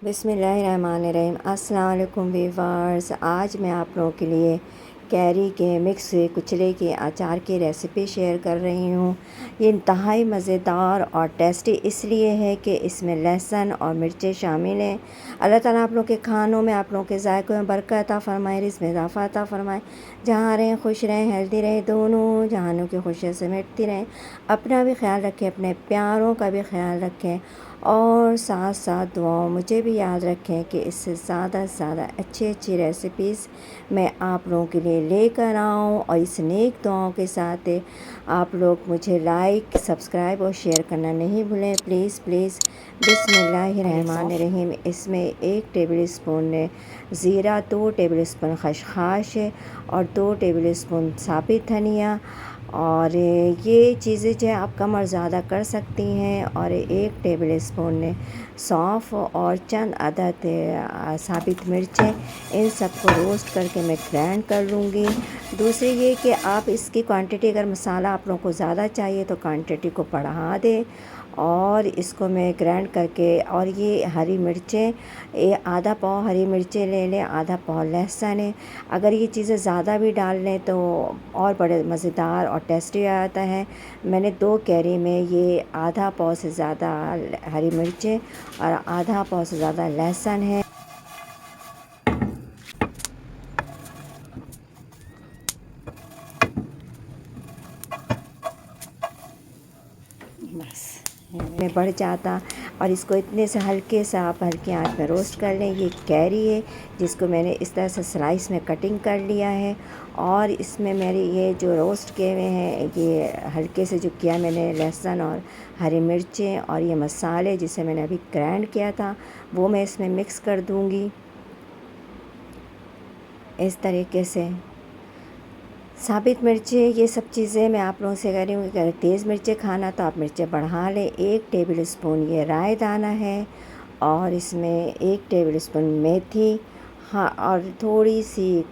बिस्मिल्लाहिर्रहमानिर्रहीम। अस्सलाम वालेकुम वीवर्स। आज मैं आप लोगों के लिए कैरी के मिक्स कुचले के अचार की रेसिपी शेयर कर रही हूँ। ये इंतहाई मज़ेदार और टेस्टी इसलिए है कि इसमें लहसुन और मिर्चें शामिल हैं। अल्लाह ताला आप लोग के खानों में, आप लोगों के ज़ायक़ों में बरकत अता फ़रमाए, रिज़्क़ में इज़ाफ़ा अता फ़रमाए। जहाँ रहें खुश रहें, हेल्दी रहें, दोनों जहानों की खुशियाँ समेटती रहें। अपना भी ख्याल रखें, अपने प्यारों का भी ख्याल रखें और साथ साथ दुआओं मुझे भी याद रखें कि इससे ज़्यादा से ज़्यादा अच्छी रेसिपीज़ मैं आप लोगों के लिए लेकर आऊँ। और इस नेक दुआओं के साथ आप लोग मुझे लाइक, सब्सक्राइब और शेयर करना नहीं भूलें, प्लीज़ प्लीज़। बिस्मिल्लाहिर्रहमानिर्रहीम। इसमें 1 टेबल स्पून ज़ीरा, 2 टेबल स्पून खसखस और 2 टेबल स्पून साबित धनिया, और ये चीज़ें जो है आप कम और ज़्यादा कर सकती हैं। और 1 टेबल स्पून सौंफ और चंद अदद साबित मिर्चें, इन सबको रोस्ट करके मैं ग्राइंड कर लूँगी। दूसरी ये कि आप इसकी क्वांटिटी, अगर मसाला आप लोगों को ज़्यादा चाहिए तो क्वांटिटी को बढ़ा दें। और इसको मैं ग्राइंड करके, और ये हरी मिर्चें, ये आधा पाव हरी मिर्चें ले लें, आधा पाव लहसुन है। अगर ये चीज़ें ज़्यादा भी डाल लें तो और बड़े मज़ेदार और टेस्टी आता है। मैंने 2 कैरी में ये आधा पाव से ज़्यादा हरी मिर्चें और आधा पाव से ज़्यादा लहसुन है। बस में बढ़ जाता, और इसको इतने से हल्के से आप हल्की आंच में रोस्ट कर लें। ये कैरी है जिसको मैंने इस तरह से स्लाइस में कटिंग कर लिया है, और इसमें मेरी ये जो रोस्ट किए हुए हैं, ये हल्के से जो किया मैंने लहसुन और हरी मिर्चें और ये मसाले जिसे मैंने अभी ग्राइंड किया था, वो मैं इसमें मिक्स कर दूँगी इस तरीके से। साबित मिर्चें, ये सब चीज़ें मैं आप लोगों से कह रही हूँ कि अगर तेज़ मिर्चें खाना तो आप मिर्चें बढ़ा लें। 1 टेबल स्पून ये राई दाना है, और इसमें 1 टेबल स्पून मेथी, हाँ, और थोड़ी सी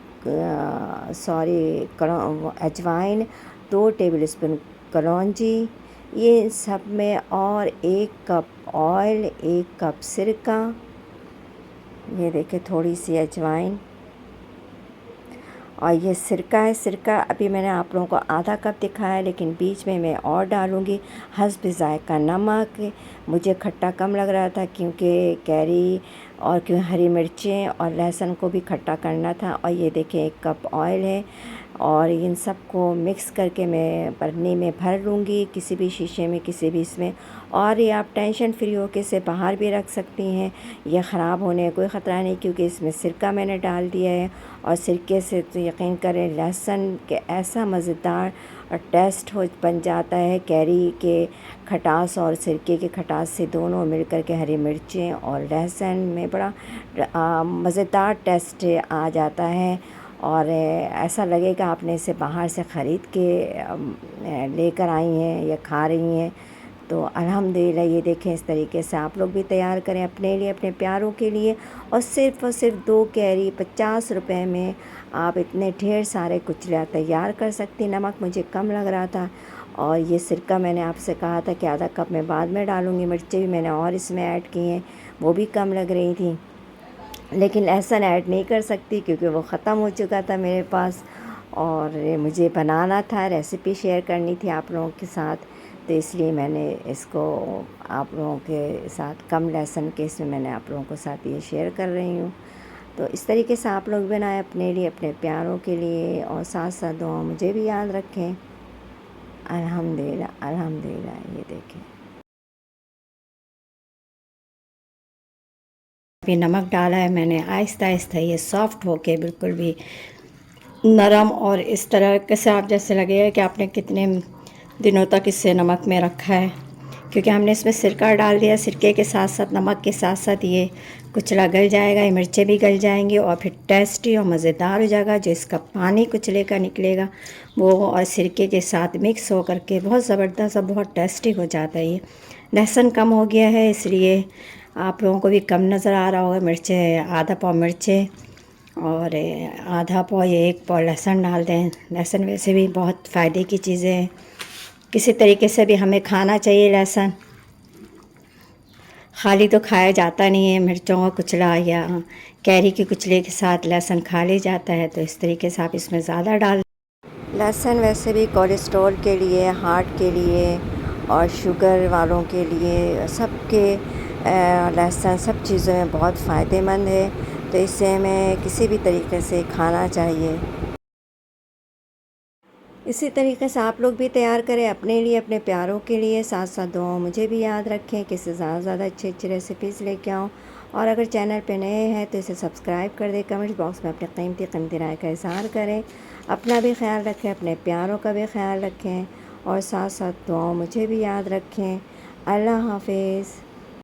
अजवाइन, 2 टेबल स्पून कलौंजी, ये सब में, और 1 कप ऑयल, 1 कप सिरका, ये देखिए थोड़ी सी अजवाइन, और ये सिरका है। सिरका अभी मैंने आप लोगों को आधा कप दिखाया है, लेकिन बीच में मैं और डालूँगी। हस्ब ज़ायक़ा नमक, मुझे खट्टा कम लग रहा था क्योंकि कैरी और क्यों हरी मिर्चें और लहसुन को भी खट्टा करना था। और ये देखिए 1 कप ऑयल है, और इन सब को मिक्स करके मैं पन्नी में भर लूँगी, किसी भी शीशे में, किसी भी इसमें। और ये आप टेंशन फ्री होकर इसे बाहर भी रख सकती हैं, ये ख़राब होने का कोई ख़तरा नहीं, क्योंकि इसमें सिरका मैंने डाल दिया है। और सिरके से तो यकीन करें लहसुन के ऐसा मज़ेदार और टेस्ट हो बन जाता है। कैरी के खटास और सिरके के खटास से दोनों मिलकर के हरी मिर्चें और लहसुन में बड़ा मज़ेदार टेस्ट आ जाता है। और ऐसा लगेगा आपने इसे बाहर से ख़रीद के लेकर आई हैं या खा रही हैं। तो अल्हम्दुलिल्लाह, ये देखें इस तरीके से आप लोग भी तैयार करें अपने लिए, अपने प्यारों के लिए। और सिर्फ़ 2 कैरी 50 रुपए में आप इतने ढेर सारे कुचले तैयार कर सकती। नमक मुझे कम लग रहा था, और ये सिरका मैंने आपसे कहा था कि आधा कप मैं बाद में डालूँगी। मिर्चें भी मैंने और इसमें ऐड की हैं, वो भी कम लग रही थी, लेकिन लहसुन ऐड नहीं कर सकती क्योंकि वो ख़त्म हो चुका था मेरे पास, और मुझे बनाना था, रेसिपी शेयर करनी थी आप लोगों के साथ, तो इसलिए मैंने इसको आप लोगों के साथ कम लहसुन के इसमें मैंने आप लोगों के साथ ये शेयर कर रही हूँ। तो इस तरीके से आप लोग बनाएं अपने लिए, अपने प्यारों के लिए, और साथ साथ दुआ मुझे भी याद रखें। अल्हम्दुलिल्लाह अल्हम्दुलिल्लाह। ये देखें अभी नमक डाला है मैंने, आहिस्ता आहिस्ता ये सॉफ़्ट होके बिल्कुल भी नरम, और इस तरह से आप जैसे लगेगा कि आपने कितने दिनों तक इसे नमक में रखा है, क्योंकि हमने इसमें सिरका डाल दिया। सिरके के साथ साथ, नमक के साथ साथ ये कुचला गल जाएगा, ये मिर्चें भी गल जाएंगी, और फिर टेस्टी और मज़ेदार हो जाएगा। जो इसका पानी कुचले का निकलेगा वो और सिरके के साथ मिक्स हो करके बहुत ज़बरदस्त और बहुत टेस्टी हो जाता है। ये लहसुन कम हो गया है, इसलिए आप लोगों को भी कम नज़र आ रहा होगा। मिर्चें आधा पाव मिर्चें और आधा पाव या 1 पाव लहसुन डाल दें। लहसुन वैसे भी बहुत फ़ायदे की चीज़ें हैं, किसी तरीके से भी हमें खाना चाहिए लहसुन। खाली तो खाया जाता नहीं है, मिर्चों का कुचला या कैरी के कुचले के साथ लहसुन खा ले जाता है, तो इस तरीके से आप इसमें ज़्यादा डाल। लहसुन वैसे भी कोलेस्ट्रॉल के लिए, हार्ट के लिए और शुगर वालों के लिए सबके लहसुन सब चीज़ों में बहुत फ़ायदेमंद है, तो इसे हमें किसी भी तरीके से खाना चाहिए। इसी तरीके से आप लोग भी तैयार करें अपने लिए, अपने प्यारों के लिए। साथ साथ दुआ मुझे भी याद रखें कि इससे ज़्यादा से ज़्यादा अच्छी अच्छी रेसिपीज़ लेके आऊँ। और अगर चैनल पे नए हैं तो इसे सब्सक्राइब कर दें, कमेंट बॉक्स में अपने कीमती राय का इज़हार करें। अपना भी ख्याल रखें, अपने प्यारों का भी ख्याल रखें और साथ साथ दुआ मुझे भी याद रखें। अल्लाह हाफ़िज़।